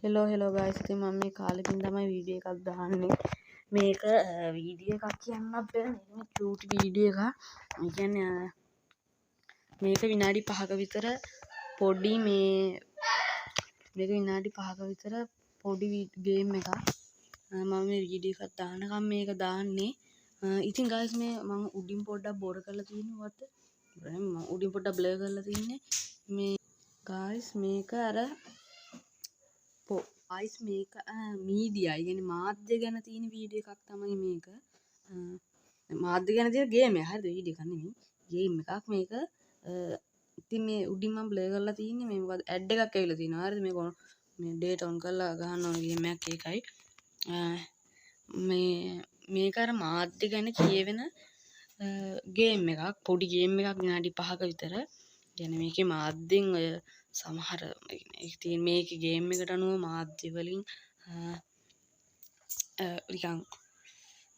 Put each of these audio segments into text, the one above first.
Hello guys. ඉතින් මම මේ කාලෙකින් තමයි වීඩියෝ එකක් දාන්නේ. මේක වීඩියෝ එකක් කියන්නත් බෑ. මේක චූටි වීඩියෝ එකක්. ඒ කියන්නේ මේක විනාඩි 5ක විතර පොඩි පොඩි ගේම් එකක්. මම මේ වීඩියෝ එකක් දානකම් මේක දාන්නේ. ඉතින් ගයිස් මේ මම උඩින් පොඩ්ඩක් බොර කරලා තියෙනවද? මම උඩින් පොඩ්ඩක් බ්ලර් කරලා තින්නේ. මේ ගයිස් මේක අර මේක මීඩියා කියන්නේ මාධ්‍ය ගැන තියෙන වීඩියෝ එකක් තමයි මේක. මාධ්‍ය ගැන තියෙන ගේම් එක. හරිද? වීඩියෝ එකක් නෙමෙයි. ගේම් එකක් මේක. ඉතින් මේ උඩින් මම ප්ලේ කරලා තින්නේ මේ මොකද ඇඩ් එකක් ඇවිල්ලා තියෙනවා. හරිද? මේ ඩේටා ඔන් කරලා ගහන්න ඕන ගේම් එකක් ඒකයි. මේක අර මාධ්‍ය ගැන කියවෙන ගේම් එකක්. පොඩි ගේම් එකක් විනාඩි 5ක විතර. කියන්නේ මේකේ මාධ්‍යෙන් ඔය සමහර ඉතින් මේක ගේම් එකට අනුව මාධ්‍ය වලින් නිකන්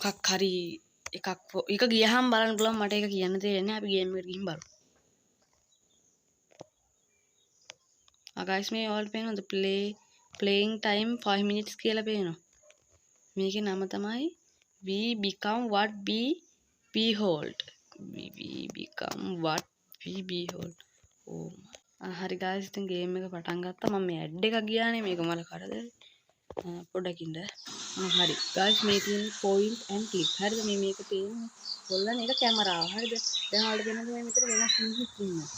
මොකක් හරි එක ගියහම බලන්න පුළුවන්. මට ඒක කියන්න තේරෙන්නේ. අපි ගේම් එකට ගිහින් බලමු. guys මේ ඔයාලට පේනවද playing time 5 minutes කියලා පේනවා. මේකේ නම තමයි we become what we behold. we become what we behold. හරි guys ඉතින් ගේම් එක පටන් ගත්තා. මම මේ ඇඩ් එක ගියානේ මේක මල කරදරේ. පොඩකින්ද හරි guys මේ තියෙන point and click. හරිද? මේක තියෙන්නේ කොල්ලන් එක කැමරාව. හරිද? දැන් ඔයාලට වෙනද මේ මෙතන වෙනස් මිනිස්සුත් ඉන්නවා.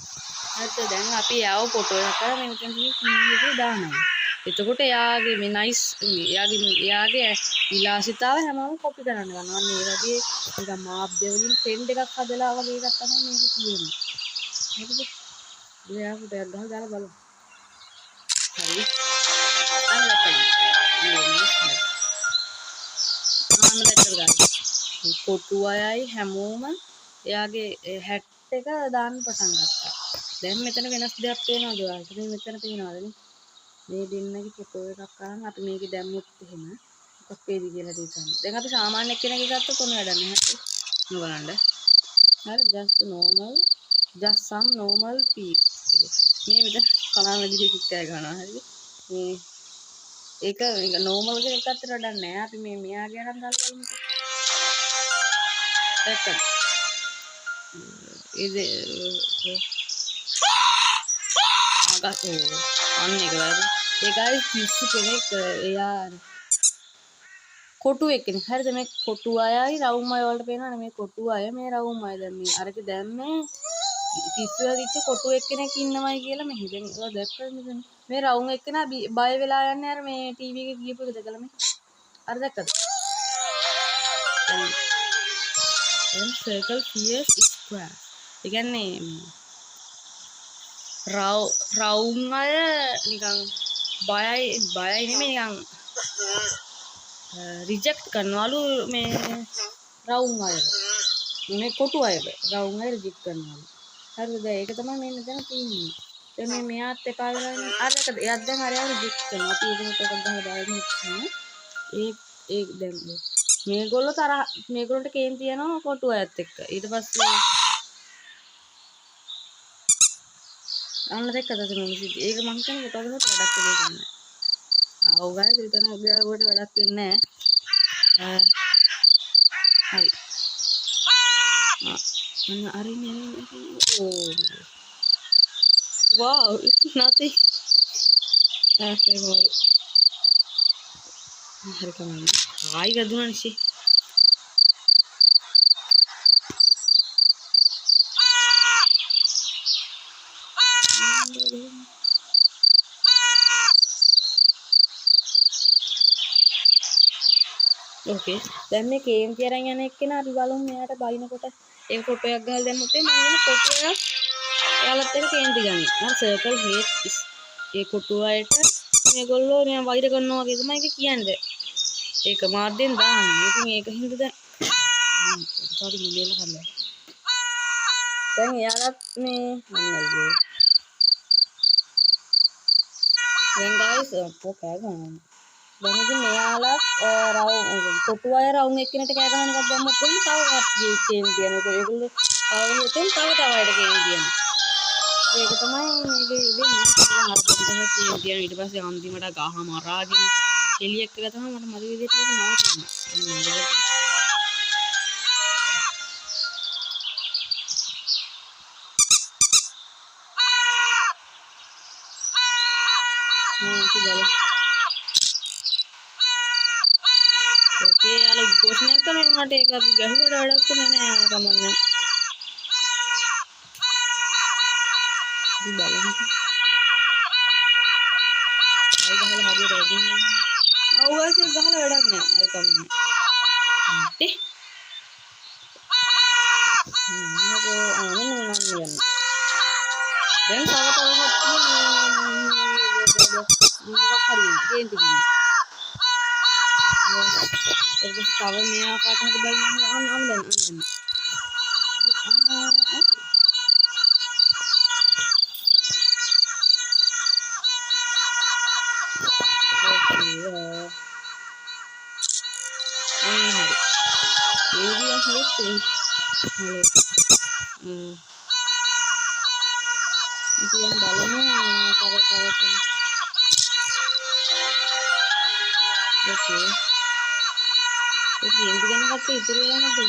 හරිද? දැන් අපි යාව ෆොටෝ එකක් කරලා මේ මෙතන කීයක දානවා. එතකොට එයාගේ මේ නයිස් එයාගේ විලාසිතාව හැමෝම කොපි කරන්න ගන්නවා. අන්න ඒ වගේ නිකන් මාධ්‍ය වලින් ට්‍රෙන්ඩ් එකක් හදලා වගේ එකක් තමයි මේක තියෙන්නේ. හරිද? එයා ෆොටෝ එකක් ගහලා බලමු. හරි. කොටු අයයි හැමෝම එයාගේ හැට් එක දාන්න පටන් ගත්තා. දැන් මෙතන වෙනස් දෙයක් පේනවද ඔයාලට? මේ මෙතන පේනවද මේ දෙන්නගේ ෆොටෝ එකක් අරන් අපි මේකේ දැම්මොත් එහෙම මොකක් වේද කියලා හිතන්න. දැන් අපි සාමාන්‍ය කෙනෙක්ගේ ගත්තොත් කොහොම වැඩක් නැහැ. බලන්න. හරි just some normal people. මේ මෙතන කලාම විදිහට කෑ ගන්නවා. හරිද? මේ ඒක normal කෙනෙක් අතර වැඩක් නැහැ. අපි මේ මෙයාගේ අරන් දාලා බලමු. දැක්කද? අන්න ඒක වැරදි. ඒ guys පිස්සු කෙනෙක් එයා කොටු එක්කනේ. හරිද? මේ කොටු අයයි රවුම් අය වලට පේනවනේ මේ කොටු අය මේ රවුම් අය. දැන් මේ අරක දැම්මේ පිස්සු වෙච්ච කොටු එක්කෙනෙක් ඉන්නවයි කියලා මෙහෙ. දැන් ඒක දැක්කද මෙතන? මේ රවුම් එක්කෙනා බය වෙලා යන්නේ අර මේ ටීවී එකේ ගියපු එක දැකලා මේ. අර දැක්කද? දැන් circle fears square. ඒ කියන්නේ රවුම් අය නිකන් බයයි නෙමෙයි නිකන් රිජෙක්ට් කරනවලු මේ රවුම් අය. මේ කොටු අය රවුම් අය රිජෙක්ට් කරනවලු. හරිද? ඒක තමයි මෙන්න දැන් තියෙන්නේ. දැන් මේ මෙයාත් එපා වෙලා ඉන්නේ. අරකට එයාත් දැන් අරයා රිජෙක්ට් කරනවා. අපි ඒක මෙතනට ගහලා බලමු. ඒ දැන් මේගොල්ලෝ මේගොල්ලන්ට කේන්ති යනවා කොටු අයත් එක්ක. ඊට පස්සේ අන්න දැක්කද මොනවද? ඒක මං හිතන්නේ කොටවලට වැඩක් වෙන්නේ නැහැ. ආව් ගානේ විතර ඔයාලට වැඩක් වෙන්නේ නැහැ. හරි. අරිනේ. Wow, it's nothing. හරි කමන්නේ. ආයි වැදුණා නිසි. ඕකේ. දැන් මේ කේන්ති අරන් යන එක්කෙනා අපි බලමු මෙයාට බයිනකොට ඒක ෆොටෝ එකක් ගහලා දැම්මොත් මම වෙන ෆොටෝ එකක් එයාලත් එක්ක කේන්ති ගන්නේ. අර සර්කල් හේට් ඒ කොටු අයට මේගොල්ලෝ නිකන් වෛර කරනවා වගේ තමයි ඒක කියන්නේ. ඒක මාධ්‍යෙන් දාන්නේ. ඉතින් ඒක හින්දා දැන් දැන් එයාලත් මේ මොනවද? දැන් guys කෑ ගන්නවා. දැන් ඉතින් මෙයාලත් කොටු අය රවුම් එක්කෙනෙක්ට කෑ ගහන එකක් දැම්මොත් එන්නේ තව කට්ටිය කේන්ති යනවා. ඒගොල්ලෝ තව අයට කේන්ති යනවා. ඒක තමයි මේකේ වෙන්නේ. දැන් අර පොඩි ගහක් තියෙන ඊට පස්සේ අන්තිමට ගහ මරාගෙන එළියක් කියලා තමයි මට මගේ විදිහට ඒක නවතින්නේ. ओके यार घोषणा तो मैं माटे एक अभी गहू डाड़ा को मैंने आया का मन में बालन आई गहल हारी रेडी आओ वैसे गहल डाड़ा ने आई का मन ते को आने नहीं मान देन सावा सावा हत्ती मुझे खरी गेंद की terus kalau Mia kata banyak am dan itu yang dalamnya kawat-kawat oke jadi yang tiga nak itu yang ada tu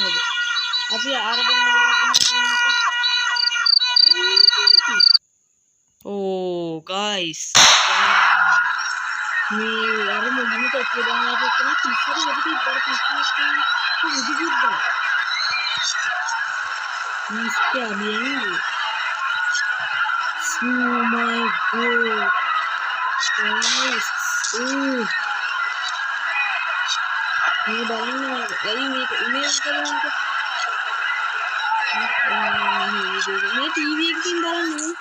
tapi arban oh guys ni yaar mujhe to kira hai कि ना तीसरी यदि बार तीसरी तो यदि भी बार इसके अभी आएंगे oh my god guys ये बालन यही मैं करूँगा मैं टीवी एक दिन बालन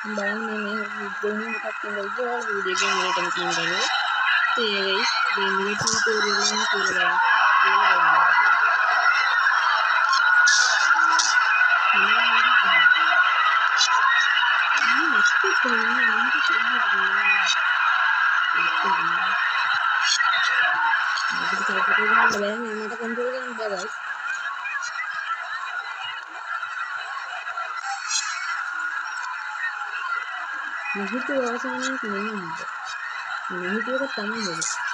में दोनों खाते हैं जो वीडियो गेम में टेंशन करो तो ये गई गेम में ट्यूटोरियल में पूरा कंट्रोल करना guys नहीं तो ऐसा नहीं होगा नहीं तो का तम होगा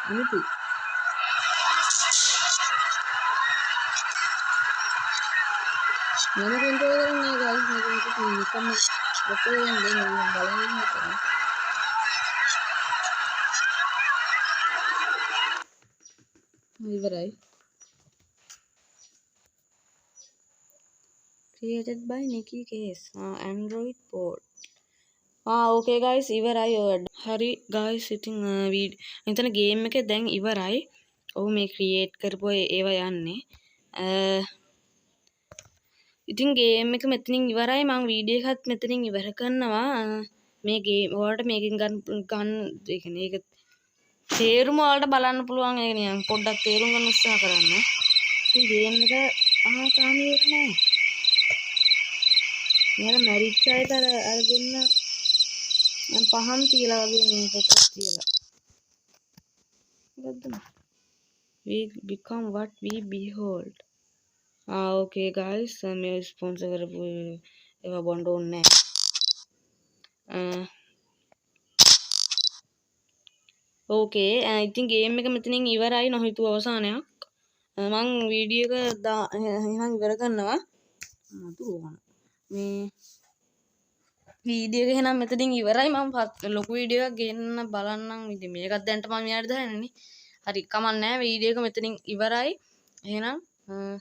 itu mana contoh orang guys macam itu sama betul yang dia yang balang itu ibarai created by Nikki Case Android port okay guys ඉවරයි ඔය හරි ගයිස් ඉතින් මෙතන ගේම් එකේ දැන් ඉවරයි ඔව් මේ ක්‍රියේට් කරපුවා ඒවා යන්නේ ඉතින් ගේම් එක මෙතනින් ඉවරයි මම වීඩියෝ එකත් මෙතනින් ඉවර කරනවා මේ ගේම් ඔයාලට මේකෙන් ගන්න ඒ කියන්නේ ඒක තේරුම ඔයාලට බලන්න පුළුවන් ඒක නිකන් පොඩ්ඩක් තේරුම් ගන්න උත්සාහ කරන්න ඉතින් ගේම් එක තාම ඉවර නෑ මෙයාලා මැරිච් අයට අර දෙන්න පහන් තියලා වගේ මේ පොතක් තියලා මොකද්ද we become what we behold okay guys මේ ස්පොන්සර් කරපු ඒවා බොන්න ඕනේ නැහැ okay ඉතින් ගේම් එක මෙතනින් ඉවරයි නොහිතුව අවසානයක් මම වීඩියෝ එක එහෙනම් ඉවර කරනවා මේ වීඩියෝ එක එහෙනම් මෙතනින් ඉවරයි මම ලොකු වීඩියෝ එකක් ගෙන්න බලන්නම් ඉතින් මේකත් දැන්ට මම යාට දාන්නනේ හරි කමක් නැහැ වීඩියෝ එක මෙතනින් ඉවරයි එහෙනම් මම